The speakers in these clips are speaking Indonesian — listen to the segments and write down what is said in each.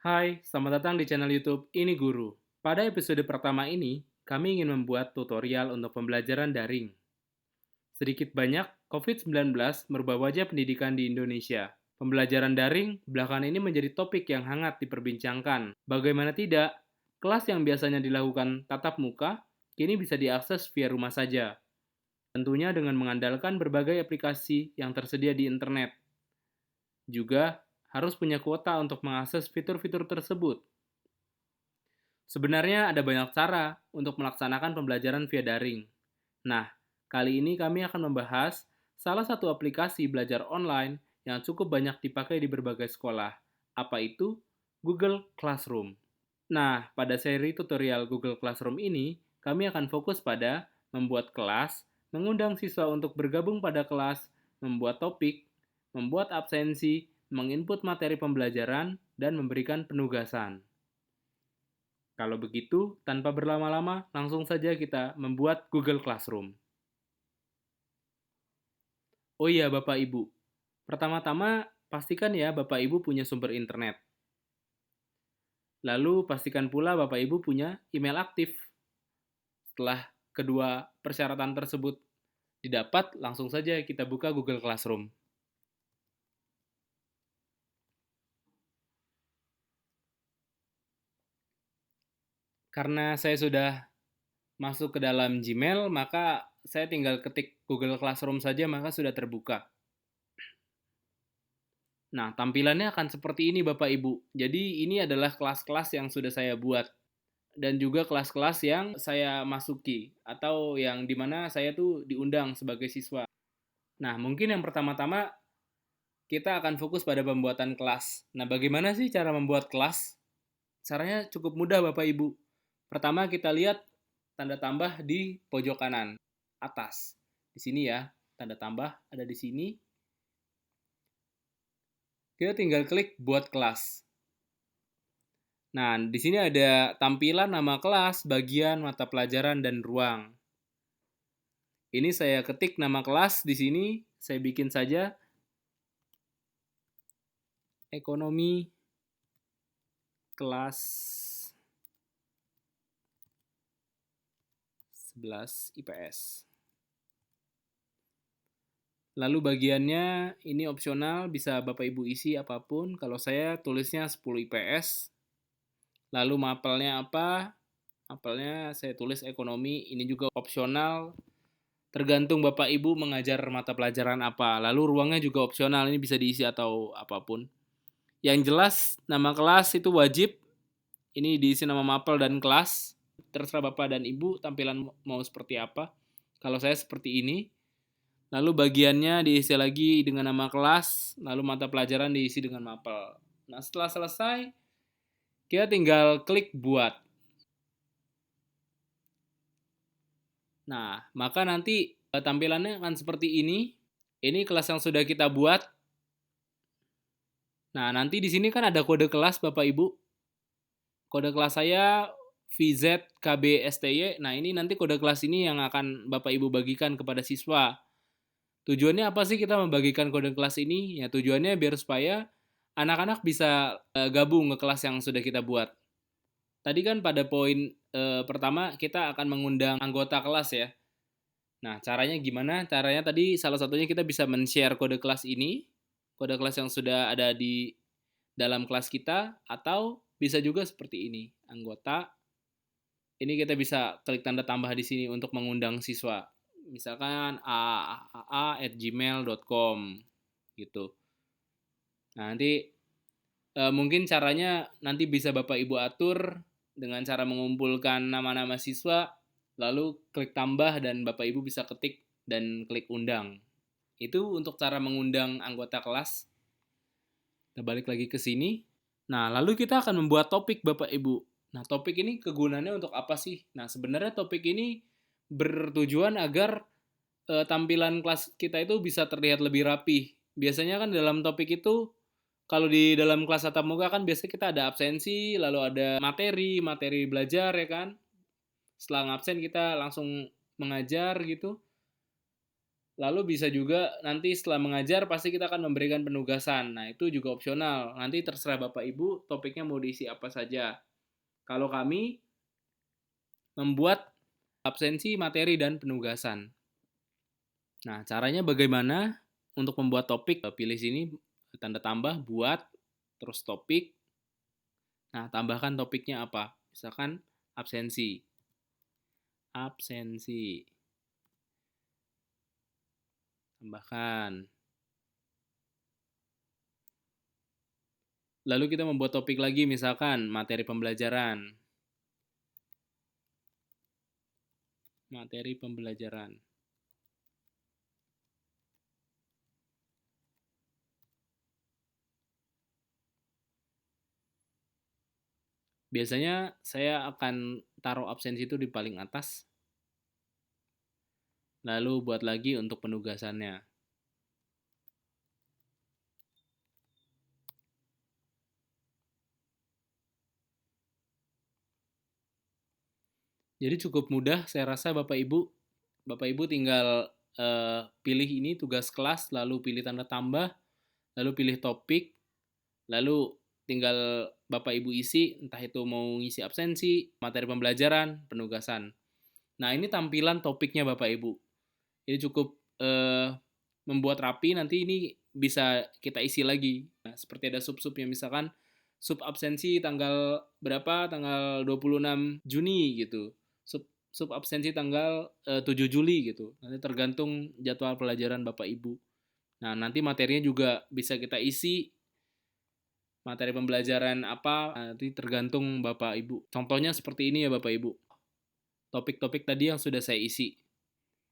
Hai, selamat datang di channel YouTube Ini Guru. Pada episode pertama ini, kami ingin membuat tutorial untuk pembelajaran daring. Sedikit banyak, COVID-19 merubah wajah pendidikan di Indonesia. Pembelajaran daring belakangan ini menjadi topik yang hangat diperbincangkan. Bagaimana tidak, kelas yang biasanya dilakukan tatap muka, kini bisa diakses via rumah saja. Tentunya dengan mengandalkan berbagai aplikasi yang tersedia di internet. Juga harus punya kuota untuk mengakses fitur-fitur tersebut. Sebenarnya ada banyak cara untuk melaksanakan pembelajaran via daring. Nah, kali ini kami akan membahas salah satu aplikasi belajar online yang cukup banyak dipakai di berbagai sekolah. Apa itu? Google Classroom. Nah, pada seri tutorial Google Classroom ini, kami akan fokus pada membuat kelas, mengundang siswa untuk bergabung pada kelas, membuat topik, membuat absensi, menginput materi pembelajaran, dan memberikan penugasan. Kalau begitu, tanpa berlama-lama, langsung saja kita membuat Google Classroom. Oh iya, Bapak Ibu. Pertama-tama, pastikan ya Bapak Ibu punya sumber internet. Lalu, pastikan pula Bapak Ibu punya email aktif. Setelah kedua persyaratan tersebut didapat, langsung saja kita buka Google Classroom. Karena saya sudah masuk ke dalam Gmail, maka saya tinggal ketik Google Classroom saja, maka sudah terbuka. Nah, tampilannya akan seperti ini Bapak Ibu. Jadi ini adalah kelas-kelas yang sudah saya buat dan juga kelas-kelas yang saya masuki atau yang dimana saya tuh diundang sebagai siswa. Nah, mungkin yang pertama-tama kita akan fokus pada pembuatan kelas. Nah, bagaimana sih cara membuat kelas? Caranya cukup mudah Bapak Ibu. Pertama kita lihat tanda tambah di pojok kanan atas. Di sini ya, tanda tambah ada di sini. Kita tinggal klik buat kelas. Nah, di sini ada tampilan nama kelas, bagian, mata pelajaran, dan ruang. Ini saya ketik nama kelas di sini, saya bikin saja ekonomi kelas 11 IPS. Lalu bagiannya ini opsional, bisa Bapak Ibu isi apapun. Kalau saya tulisnya 10 IPS. Lalu mapelnya apa? Mapelnya saya tulis ekonomi, ini juga opsional. Tergantung Bapak Ibu mengajar mata pelajaran apa. Lalu ruangnya juga opsional, ini bisa diisi atau apapun. Yang jelas nama kelas itu wajib. Ini diisi nama mapel dan kelas. Terserah Bapak dan Ibu tampilan mau seperti apa. Kalau saya seperti ini. Lalu bagiannya diisi lagi dengan nama kelas, lalu mata pelajaran diisi dengan mapel. Nah, setelah selesai, kita tinggal klik buat. Nah, maka nanti tampilannya akan seperti ini. Ini kelas yang sudah kita buat. Nah, nanti di sini kan ada kode kelas Bapak Ibu. Kode kelas saya VZKBSTY. Nah, ini nanti kode kelas ini yang akan Bapak Ibu bagikan kepada siswa. Tujuannya apa sih kita membagikan kode kelas ini? Ya tujuannya biar supaya anak-anak bisa gabung ke kelas yang sudah kita buat. Tadi kan pada poin pertama kita akan mengundang anggota kelas ya. Nah, caranya gimana? Caranya tadi salah satunya kita bisa men-share kode kelas ini, kode kelas yang sudah ada di dalam kelas kita, atau bisa juga seperti ini, anggota. Ini kita bisa klik tanda tambah di sini untuk mengundang siswa. Misalkan aa@gmail.com gitu. Nah, nanti mungkin caranya nanti bisa Bapak Ibu atur dengan cara mengumpulkan nama-nama siswa, lalu klik tambah dan Bapak Ibu bisa ketik dan klik undang. Itu untuk cara mengundang anggota kelas. Kita balik lagi ke sini. Nah, lalu kita akan membuat topik Bapak Ibu. Nah, topik ini kegunaannya untuk apa sih? Nah, sebenarnya topik ini bertujuan agar tampilan kelas kita itu bisa terlihat lebih rapi. Biasanya kan dalam topik itu, kalau di dalam kelas tatap muka kan biasanya kita ada absensi, lalu ada materi, materi belajar ya kan. Setelah ngabsen kita langsung mengajar gitu. Lalu bisa juga nanti setelah mengajar pasti kita akan memberikan penugasan. Nah, itu juga opsional. Nanti terserah Bapak Ibu topiknya mau diisi apa saja. Kalau kami membuat absensi, materi, dan penugasan. Nah, caranya bagaimana untuk membuat topik? Pilih sini tanda tambah, buat, terus topik. Nah, tambahkan topiknya apa? Misalkan absensi. Absensi. Tambahkan. Lalu kita membuat topik lagi, misalkan materi pembelajaran. Materi pembelajaran. Biasanya saya akan taruh absensi itu di paling atas. Lalu buat lagi untuk penugasannya. Jadi cukup mudah, saya rasa Bapak Ibu. Bapak Ibu tinggal pilih ini tugas kelas, lalu pilih tanda tambah, lalu pilih topik, lalu tinggal Bapak Ibu isi, entah itu mau ngisi absensi, materi pembelajaran, penugasan. Nah, ini tampilan topiknya Bapak Ibu. Ini cukup membuat rapi, nanti ini bisa kita isi lagi. Nah, seperti ada sub-subnya, misalkan sub absensi tanggal berapa, tanggal 26 Juni gitu. Sub absensi tanggal 7 Juli gitu. Nanti tergantung jadwal pelajaran Bapak Ibu. Nah, nanti materinya juga bisa kita isi, materi pembelajaran apa, nanti tergantung Bapak Ibu. Contohnya seperti ini ya Bapak Ibu. Topik-topik tadi yang sudah saya isi.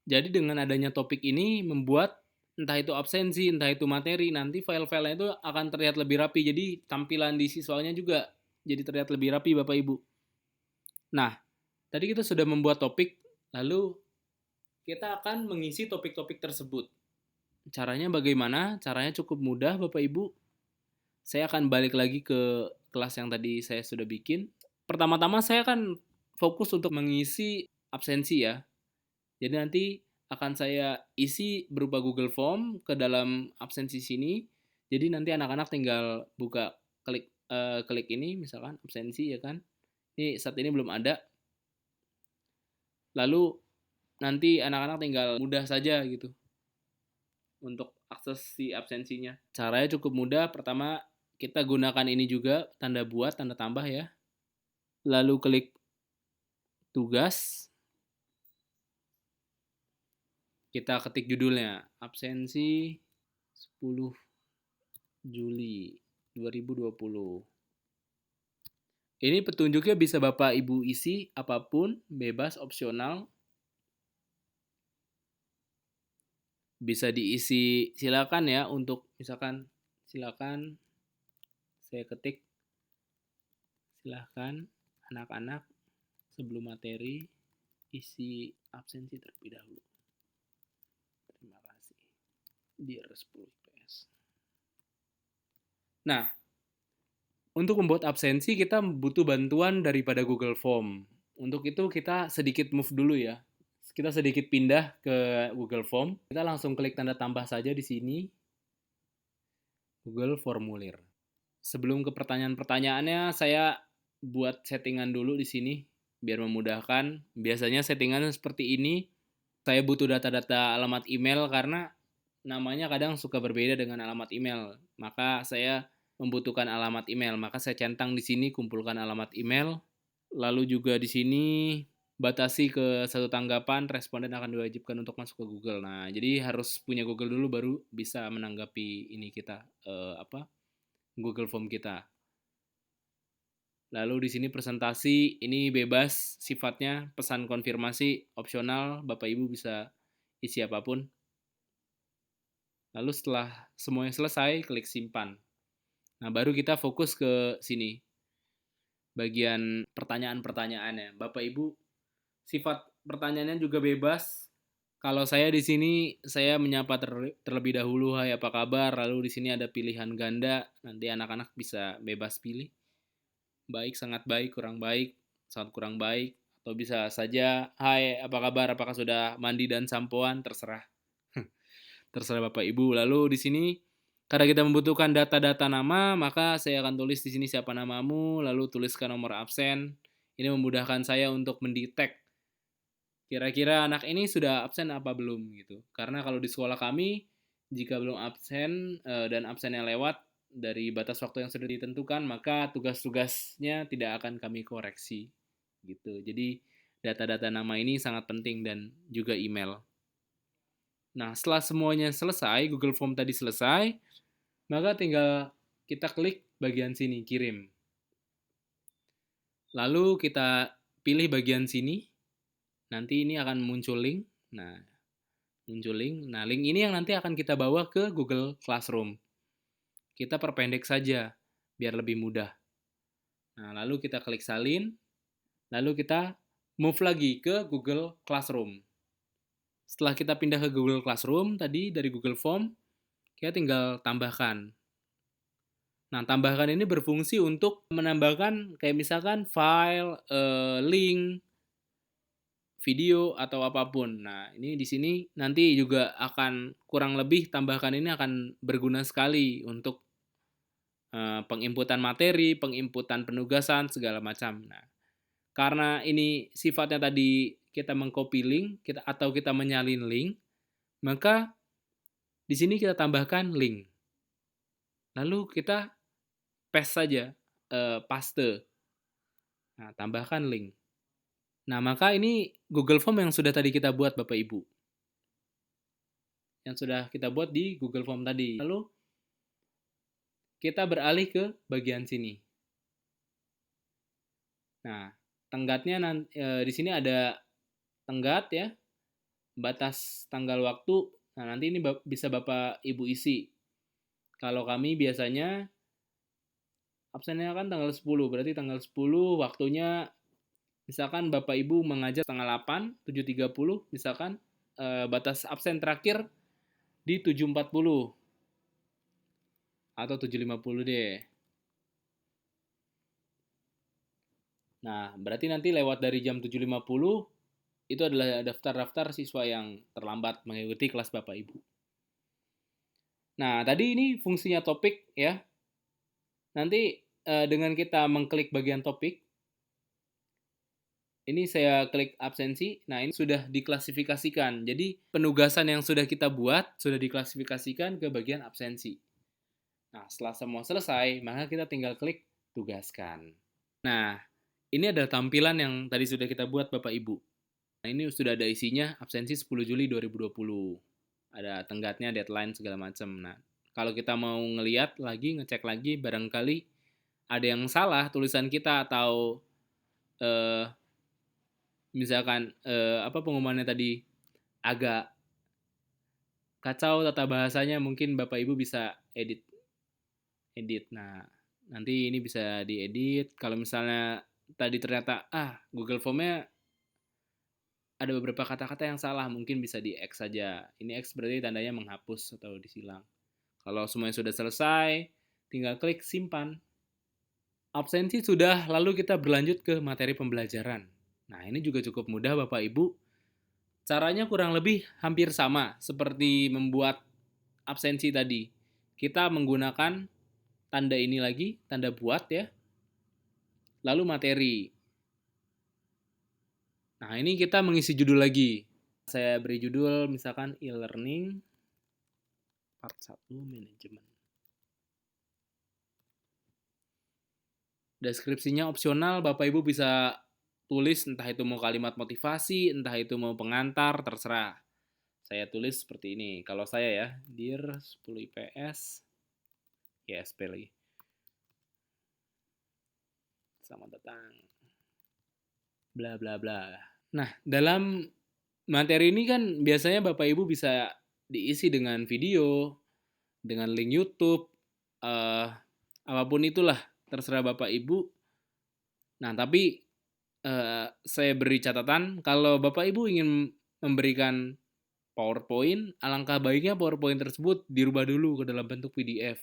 Jadi dengan adanya topik ini membuat entah itu absensi, entah itu materi, nanti file-filenya itu akan terlihat lebih rapi. Jadi tampilan di siswanya juga jadi terlihat lebih rapi Bapak Ibu. Nah, tadi kita sudah membuat topik, lalu kita akan mengisi topik-topik tersebut. Caranya bagaimana? Caranya cukup mudah Bapak Ibu. Saya akan balik lagi ke kelas yang tadi saya sudah bikin. Pertama-tama saya akan fokus untuk mengisi absensi ya. Jadi nanti akan saya isi berupa Google Form ke dalam absensi sini. Jadi nanti anak-anak tinggal buka, klik ini misalkan absensi ya kan. Ini saat ini belum ada. Lalu nanti anak-anak tinggal mudah saja gitu untuk akses si absensinya. Caranya cukup mudah. Pertama kita gunakan ini juga tanda buat, tanda tambah ya. Lalu klik tugas. Kita ketik judulnya absensi 10 Juli 2020. Ini petunjuknya bisa Bapak Ibu isi apapun, bebas, opsional. Bisa diisi, silakan ya untuk misalkan silakan saya ketik silakan anak-anak sebelum materi isi absensi terlebih dahulu. Terima kasih. Dear 10 IPS. Nah, untuk membuat absensi kita butuh bantuan daripada Google Form. Untuk itu kita sedikit move dulu ya. Kita sedikit pindah ke Google Form. Kita langsung klik tanda tambah saja di sini. Google Formulir. Sebelum ke pertanyaan-pertanyaannya, saya buat settingan dulu di sini biar memudahkan. Biasanya settingannya seperti ini. Saya butuh data-data alamat email karena namanya kadang suka berbeda dengan alamat email. Maka saya membutuhkan alamat email. Maka saya centang di sini kumpulkan alamat email. Lalu juga di sini batasi ke satu tanggapan, responden akan diwajibkan untuk masuk ke Google. Nah, jadi harus punya Google dulu baru bisa menanggapi ini kita Google Form kita. Lalu di sini presentasi ini bebas sifatnya, pesan konfirmasi opsional, Bapak Ibu bisa isi apapun. Lalu setelah semuanya selesai, klik simpan. Nah, baru kita fokus ke sini. Bagian pertanyaan-pertanyaannya. Bapak Ibu, sifat pertanyaannya juga bebas. Kalau saya di sini, saya menyapa terlebih dahulu, hai apa kabar? Lalu di sini ada pilihan ganda, nanti anak-anak bisa bebas pilih. Baik, sangat baik, kurang baik, sangat kurang baik. Atau bisa saja, hai apa kabar? Apakah sudah mandi dan sampoan? Terserah. terserah Bapak Ibu. Lalu di sini karena kita membutuhkan data-data nama, maka saya akan tulis di sini siapa namamu, lalu tuliskan nomor absen. Ini memudahkan saya untuk mendetek kira-kira anak ini sudah absen apa belum gitu. Karena kalau di sekolah kami jika belum absen dan absennya lewat dari batas waktu yang sudah ditentukan, maka tugas-tugasnya tidak akan kami koreksi gitu. Jadi data-data nama ini sangat penting dan juga email. Nah, setelah semuanya selesai, Google Form tadi selesai, maka tinggal kita klik bagian sini, kirim. Lalu kita pilih bagian sini, nanti ini akan muncul link. Nah, muncul link. Nah, link ini yang nanti akan kita bawa ke Google Classroom. Kita perpendek saja, biar lebih mudah. Nah, lalu kita klik salin, lalu kita move lagi ke Google Classroom. Setelah kita pindah ke Google Classroom, tadi dari Google Form, kita tinggal tambahkan. Nah, tambahkan ini berfungsi untuk menambahkan kayak misalkan file, link, video atau apapun. Nah, ini di sini nanti juga akan kurang lebih tambahkan ini akan berguna sekali untuk penginputan materi, penginputan penugasan segala macam. Nah, karena ini sifatnya tadi kita mengcopy link, atau kita menyalin link, maka di sini kita tambahkan link. Lalu kita paste saja, paste. Nah, tambahkan link. Nah, maka ini Google Form yang sudah tadi kita buat Bapak Ibu. Yang sudah kita buat di Google Form tadi. Lalu kita beralih ke bagian sini. Nah, tenggatnya di sini ada tenggat ya, batas tanggal waktu. Nah, nanti ini bisa Bapak Ibu isi. Kalau kami biasanya absennya kan tanggal 10, berarti tanggal 10 waktunya misalkan Bapak Ibu mengajar tanggal 8, 7.30, misalkan batas absen terakhir di 7.40 atau 7.50 deh. Nah, berarti nanti lewat dari jam 7.50 itu adalah daftar-daftar siswa yang terlambat mengikuti kelas Bapak Ibu. Nah, tadi ini fungsinya topik ya. Nanti dengan kita mengklik bagian topik, ini saya klik absensi. Nah, ini sudah diklasifikasikan. Jadi, penugasan yang sudah kita buat sudah diklasifikasikan ke bagian absensi. Nah, setelah semua selesai, maka kita tinggal klik tugaskan. Nah, ini adalah tampilan yang tadi sudah kita buat Bapak Ibu. Nah, ini sudah ada isinya absensi 10 Juli 2020. Ada tenggatnya, deadline, segala macam. Nah, kalau kita mau ngeliat lagi, ngecek lagi, barangkali ada yang salah tulisan kita atau misalkan apa pengumumannya tadi agak kacau tata bahasanya, mungkin Bapak Ibu bisa edit. Nah, nanti ini bisa diedit. Kalau misalnya tadi ternyata Google Form-nya ada beberapa kata-kata yang salah, mungkin bisa di X saja. Ini X berarti tandanya menghapus atau disilang. Kalau semuanya sudah selesai, tinggal klik simpan. Absensi sudah, lalu kita berlanjut ke materi pembelajaran. Nah, ini juga cukup mudah Bapak Ibu. Caranya kurang lebih hampir sama seperti membuat absensi tadi. Kita menggunakan tanda ini lagi, tanda buat ya. Lalu materi. Nah, ini kita mengisi judul lagi. Saya beri judul misalkan e-learning part 1 manajemen. Deskripsinya opsional, Bapak Ibu bisa tulis entah itu mau kalimat motivasi, entah itu mau pengantar, terserah. Saya tulis seperti ini. Kalau saya ya, Dear 10 IPS, ya SP lagi. Selamat datang. Bla bla bla. Nah, dalam materi ini kan biasanya Bapak Ibu bisa diisi dengan video, dengan link YouTube, apapun itulah, terserah Bapak Ibu. Nah, tapi saya beri catatan, kalau Bapak Ibu ingin memberikan PowerPoint, alangkah baiknya PowerPoint tersebut dirubah dulu ke dalam bentuk PDF.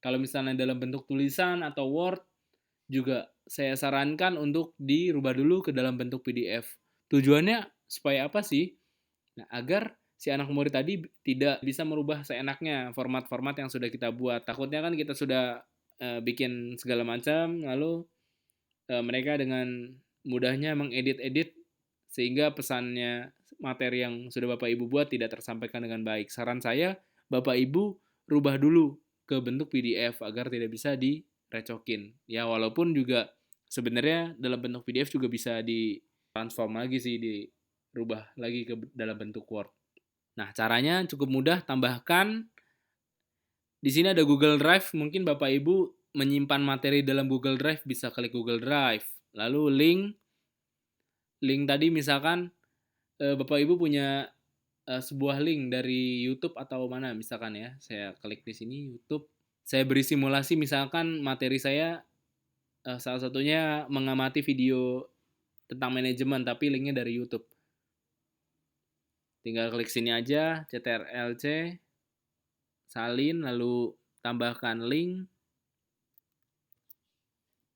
Kalau misalnya dalam bentuk tulisan atau Word, juga saya sarankan untuk dirubah dulu ke dalam bentuk PDF. Tujuannya supaya apa sih? Nah, agar si anak murid tadi tidak bisa merubah seenaknya format-format yang sudah kita buat. Takutnya kan kita sudah bikin segala macam, lalu mereka dengan mudahnya mengedit-edit sehingga pesannya materi yang sudah Bapak Ibu buat tidak tersampaikan dengan baik. Saran saya, Bapak Ibu rubah dulu ke bentuk PDF agar tidak bisa direcokin. Ya walaupun juga sebenarnya dalam bentuk PDF juga bisa ditransform lagi sih, dirubah lagi ke dalam bentuk Word. Nah, caranya cukup mudah, tambahkan di sini ada Google Drive, mungkin Bapak Ibu menyimpan materi dalam Google Drive bisa klik Google Drive. Lalu link tadi misalkan Bapak Ibu punya sebuah link dari YouTube atau mana misalkan ya. Saya klik di sini YouTube. Saya beri simulasi misalkan materi saya salah satunya mengamati video tentang manajemen tapi linknya dari YouTube. Tinggal klik sini aja, CTRL-C, salin, lalu tambahkan link,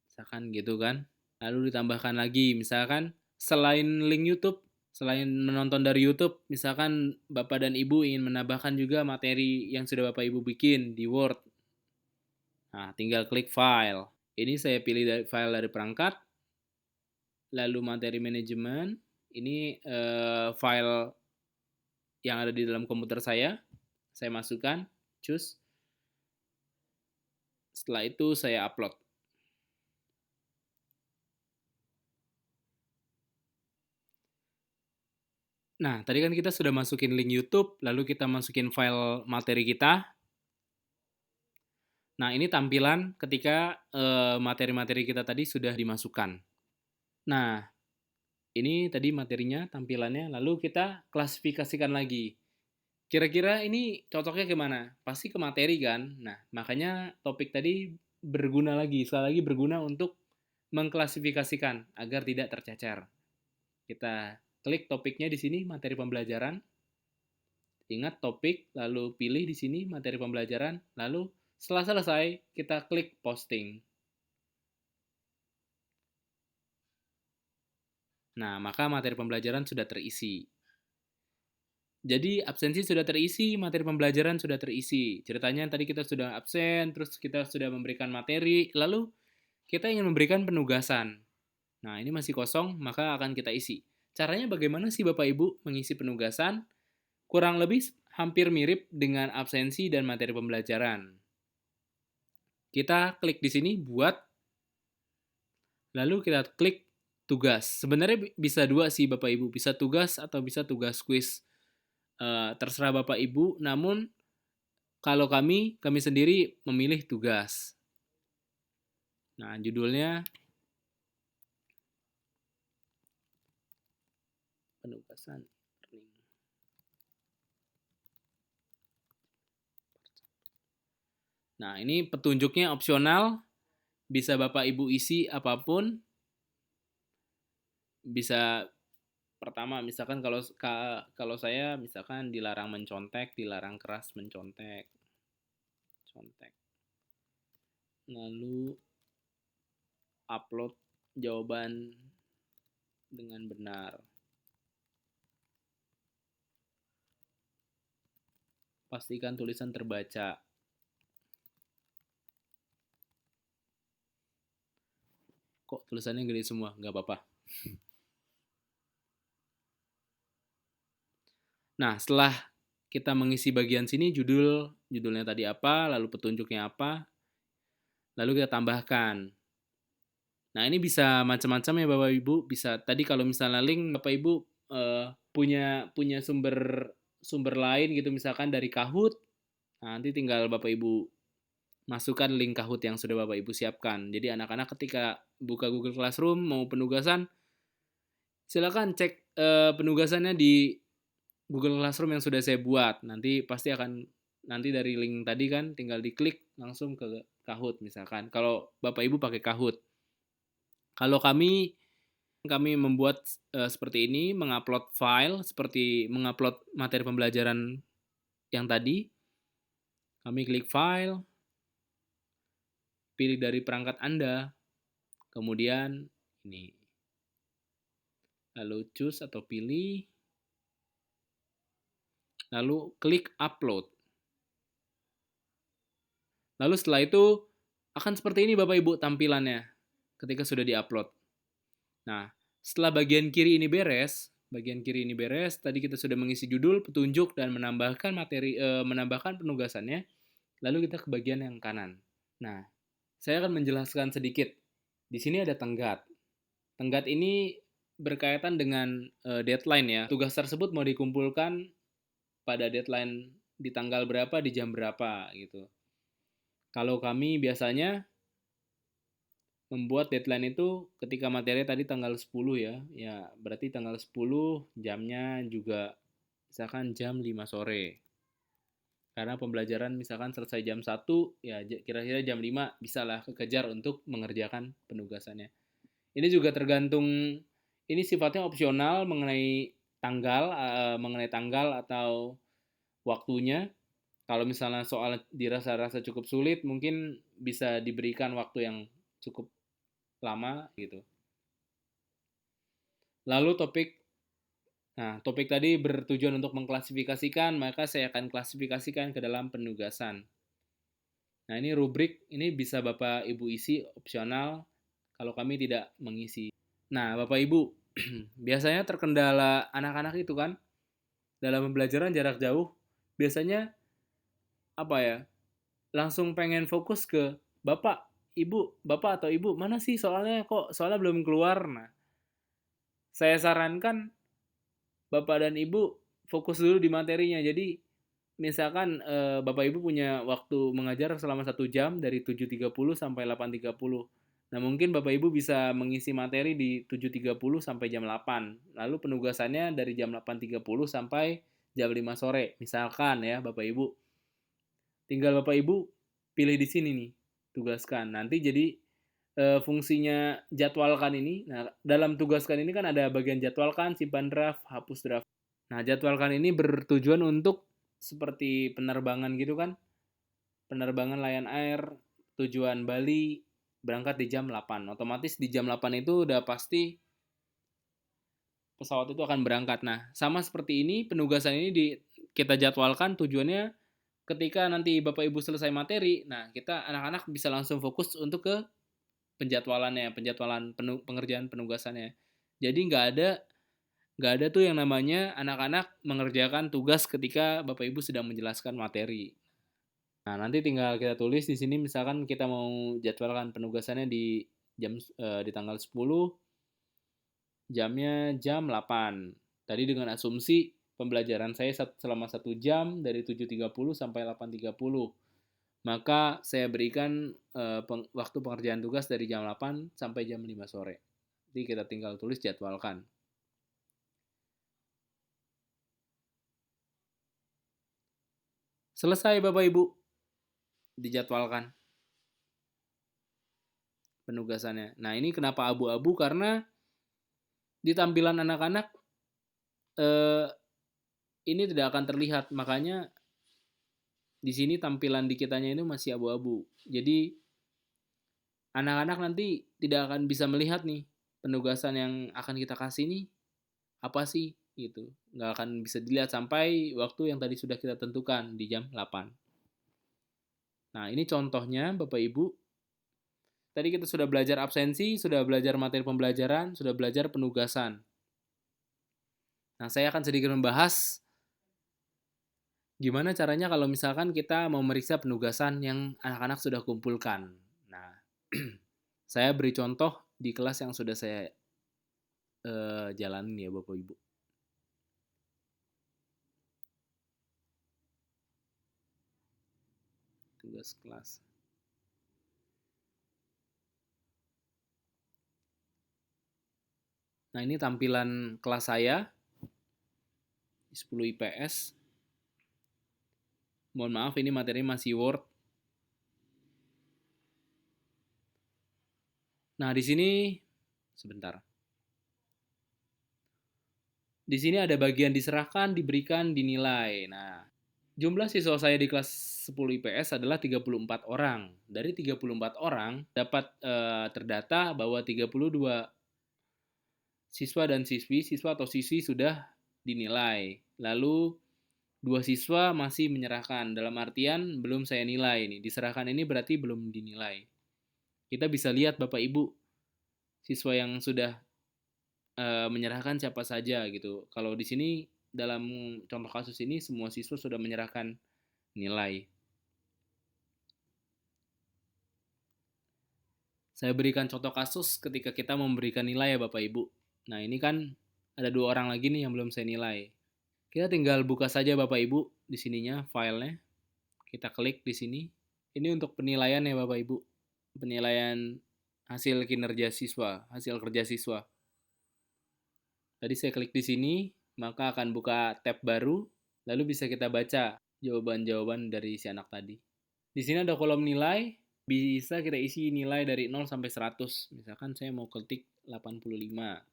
misalkan gitu kan. Lalu ditambahkan lagi, misalkan selain link YouTube, selain menonton dari YouTube, misalkan Bapak dan Ibu ingin menambahkan juga materi yang sudah Bapak Ibu bikin di Word. Nah, tinggal klik file. Ini saya pilih dari file dari perangkat, lalu materi manajemen. Ini file yang ada di dalam komputer saya masukkan, choose. Setelah itu saya upload. Nah, tadi kan kita sudah masukin link YouTube, lalu kita masukin file materi kita. Nah, ini tampilan ketika materi-materi kita tadi sudah dimasukkan. Nah, ini tadi materinya, tampilannya, lalu kita klasifikasikan lagi. Kira-kira ini cocoknya kemana? Pasti ke materi kan? Nah, makanya topik tadi berguna lagi, sekali lagi berguna untuk mengklasifikasikan agar tidak tercecer. Kita klik topiknya di sini, materi pembelajaran. Ingat topik, lalu pilih di sini materi pembelajaran, lalu setelah selesai, kita klik posting. Nah, maka materi pembelajaran sudah terisi. Jadi absensi sudah terisi, materi pembelajaran sudah terisi. Ceritanya tadi kita sudah absen, terus kita sudah memberikan materi, lalu kita ingin memberikan penugasan. Nah, ini masih kosong, maka akan kita isi. Caranya bagaimana sih Bapak Ibu mengisi penugasan? Kurang lebih hampir mirip dengan absensi dan materi pembelajaran. Kita klik di sini buat, lalu kita klik tugas. Sebenarnya bisa dua sih Bapak Ibu, bisa tugas atau bisa tugas kuis. Terserah Bapak Ibu, namun kalau kami sendiri memilih tugas. Nah, judulnya penugasan. Nah, ini petunjuknya opsional, bisa Bapak Ibu isi apapun. Bisa pertama misalkan kalau saya misalkan dilarang mencontek, dilarang keras mencontek. Contek. Lalu upload jawaban dengan benar. Pastikan tulisan terbaca. Kok tulisannya gede semua? Nggak apa-apa. Nah, setelah kita mengisi bagian sini, judulnya tadi apa, lalu petunjuknya apa, lalu kita tambahkan. Nah, ini bisa macam-macam ya Bapak Ibu. Bisa tadi kalau misalnya link Bapak Ibu punya sumber lain gitu misalkan dari Kahoot. Nah, nanti tinggal Bapak Ibu masukkan link Kahoot yang sudah Bapak Ibu siapkan. Jadi anak-anak ketika buka Google Classroom mau penugasan, silakan cek penugasannya di Google Classroom yang sudah saya buat. Nanti pasti akan dari link tadi kan tinggal diklik langsung ke Kahoot misalkan. Kalau Bapak Ibu pakai Kahoot. Kalau kami membuat seperti ini, mengupload file seperti mengupload materi pembelajaran yang tadi. Kami klik file, pilih dari perangkat Anda, kemudian ini. Lalu choose atau pilih. lalu klik upload. Lalu setelah itu akan seperti ini Bapak Ibu tampilannya ketika sudah diupload. Nah, setelah bagian kiri ini beres, tadi kita sudah mengisi judul, petunjuk dan menambahkan menambahkan penugasannya. Lalu kita ke bagian yang kanan. Nah, saya akan menjelaskan sedikit. Di sini ada tenggat. Tenggat ini berkaitan dengan deadline ya. Tugas tersebut mau dikumpulkan pada deadline di tanggal berapa, di jam berapa gitu. Kalau kami biasanya membuat deadline itu ketika materi tadi tanggal 10 ya. Ya, berarti tanggal 10 jamnya juga misalkan jam 5 sore. Karena pembelajaran misalkan selesai jam 1, ya kira-kira jam 5 bisalah kekejar untuk mengerjakan penugasannya. Ini juga tergantung, ini sifatnya opsional mengenai tanggal atau waktunya. Kalau misalnya soal dirasa-rasa cukup sulit, mungkin bisa diberikan waktu yang cukup lama gitu. Lalu topik tadi bertujuan untuk mengklasifikasikan, maka saya akan klasifikasikan ke dalam penugasan. Nah, ini rubrik, ini bisa Bapak Ibu isi opsional kalau kami tidak mengisi. Nah, Bapak Ibu, biasanya terkendala anak-anak itu kan, dalam pembelajaran jarak jauh, biasanya apa ya, langsung pengen fokus ke Bapak atau Ibu, mana sih soalnya belum keluar. Nah, saya sarankan Bapak dan Ibu fokus dulu di materinya. Jadi misalkan Bapak Ibu punya waktu mengajar selama 1 jam dari 7.30 sampai 8.30. Nah, mungkin Bapak Ibu bisa mengisi materi di 7.30 sampai jam 8. Lalu penugasannya dari jam 8.30 sampai jam 5 sore. Misalkan ya Bapak Ibu. Tinggal Bapak Ibu pilih di sini nih, tugaskan. Nanti jadi fungsinya jadwalkan ini. Nah, dalam tugaskan ini kan ada bagian jadwalkan, simpan draft, hapus draft. Nah, jadwalkan ini bertujuan untuk seperti penerbangan gitu kan. Penerbangan Lion Air tujuan Bali berangkat di jam 8. Otomatis di jam 8 itu udah pasti pesawat itu akan berangkat. Nah, sama seperti ini penugasan ini kita jadwalkan tujuannya ketika nanti Bapak Ibu selesai materi. Nah, kita anak-anak bisa langsung fokus untuk ke penjadwalan pengerjaan penugasannya. Jadi nggak ada tuh yang namanya anak-anak mengerjakan tugas ketika Bapak Ibu sedang menjelaskan materi. Nah, nanti tinggal kita tulis di sini misalkan kita mau jadwalkan penugasannya di tanggal 10, jamnya jam 8. Tadi dengan asumsi pembelajaran saya selama 1 jam dari 7.30 sampai 8.30. Maka saya berikan waktu pengerjaan tugas dari jam 8 sampai jam 5 sore. Jadi kita tinggal tulis jadwalkan. Selesai Bapak Ibu, dijadwalkan penugasannya. Nah, ini kenapa abu-abu, karena di tampilan anak-anak ini tidak akan terlihat, makanya di sini tampilan di kitanya itu masih abu-abu. Jadi anak-anak nanti tidak akan bisa melihat nih penugasan yang akan kita kasih nih apa sih gitu. Nggak akan bisa dilihat sampai waktu yang tadi sudah kita tentukan di jam 8. Nah, ini contohnya Bapak Ibu. Tadi kita sudah belajar absensi, sudah belajar materi pembelajaran, sudah belajar penugasan. Nah, saya akan sedikit membahas gimana caranya kalau misalkan kita mau meriksa penugasan yang anak-anak sudah kumpulkan. Nah, saya beri contoh di kelas yang sudah saya jalanin ya Bapak Ibu. Tugas kelas. Nah, ini tampilan kelas saya di 10 IPS. Mohon maaf, ini materi masih Word. Nah, di sini sebentar. Di sini ada bagian diserahkan, diberikan, dinilai. Nah, jumlah siswa saya di kelas 10 IPS adalah 34 orang. Dari 34 orang dapat terdata bahwa 32 siswa dan siswa atau siswi sudah dinilai. Lalu 2 siswa masih menyerahkan, dalam artian belum saya nilai nih. Diserahkan ini berarti belum dinilai. Kita bisa lihat Bapak Ibu, siswa yang sudah menyerahkan siapa saja gitu. Kalau di sini dalam contoh kasus ini semua siswa sudah menyerahkan nilai. Saya berikan contoh kasus ketika kita memberikan nilai ya Bapak Ibu. Nah ini kan ada 2 orang lagi nih yang belum saya nilai. Kita tinggal buka saja Bapak Ibu di sininya filenya. Kita klik di sini. Ini untuk penilaian ya Bapak Ibu. Penilaian hasil kinerja siswa, hasil kerja siswa. Tadi saya klik di sini, maka akan buka tab baru, lalu bisa kita baca jawaban-jawaban dari si anak tadi. Di sini ada kolom nilai, bisa kita isi nilai dari 0 sampai 100. Misalkan saya mau ketik 85.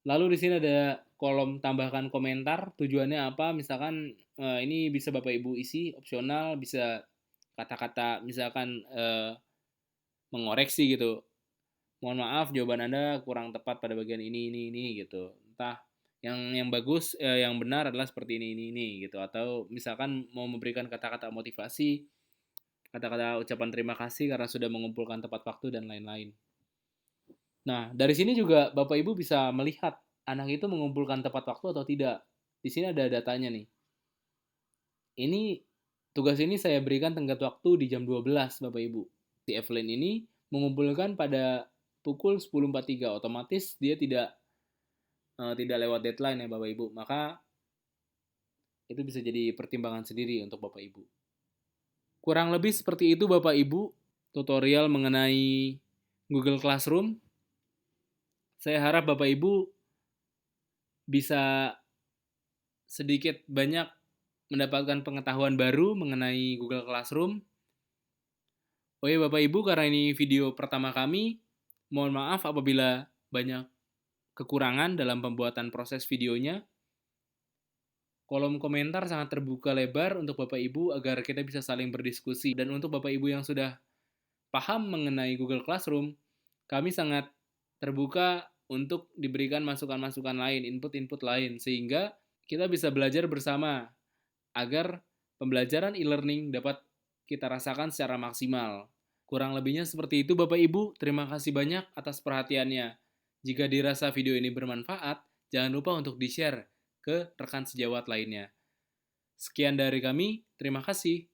Lalu di sini ada kolom tambahkan komentar, tujuannya apa? Misalkan ini bisa Bapak Ibu isi opsional, bisa kata-kata misalkan mengoreksi gitu. Mohon maaf jawaban Anda kurang tepat pada bagian ini gitu. Entah yang bagus yang benar adalah seperti ini gitu, atau misalkan mau memberikan kata-kata motivasi, kata-kata ucapan terima kasih karena sudah mengumpulkan tepat waktu dan lain-lain. Nah, dari sini juga Bapak Ibu bisa melihat anak itu mengumpulkan tepat waktu atau tidak. Di sini ada datanya nih. Ini tugas ini saya berikan tenggat waktu di jam 12 Bapak Ibu. Si Evelyn ini mengumpulkan pada pukul 10.43, otomatis dia tidak lewat deadline ya Bapak Ibu. Maka itu bisa jadi pertimbangan sendiri untuk Bapak Ibu. Kurang lebih seperti itu Bapak Ibu tutorial mengenai Google Classroom. Saya harap Bapak Ibu bisa sedikit banyak mendapatkan pengetahuan baru mengenai Google Classroom. Oh iya Bapak Ibu, karena ini video pertama kami, mohon maaf apabila banyak kekurangan dalam pembuatan proses videonya. Kolom komentar sangat terbuka lebar untuk Bapak Ibu agar kita bisa saling berdiskusi. Dan untuk Bapak Ibu yang sudah paham mengenai Google Classroom, kami sangat terbuka untuk diberikan masukan-masukan lain, input-input lain, sehingga kita bisa belajar bersama agar pembelajaran e-learning dapat kita rasakan secara maksimal. Kurang lebihnya seperti itu Bapak Ibu, terima kasih banyak atas perhatiannya. Jika dirasa video ini bermanfaat, jangan lupa untuk di-share ke rekan sejawat lainnya. Sekian dari kami, terima kasih.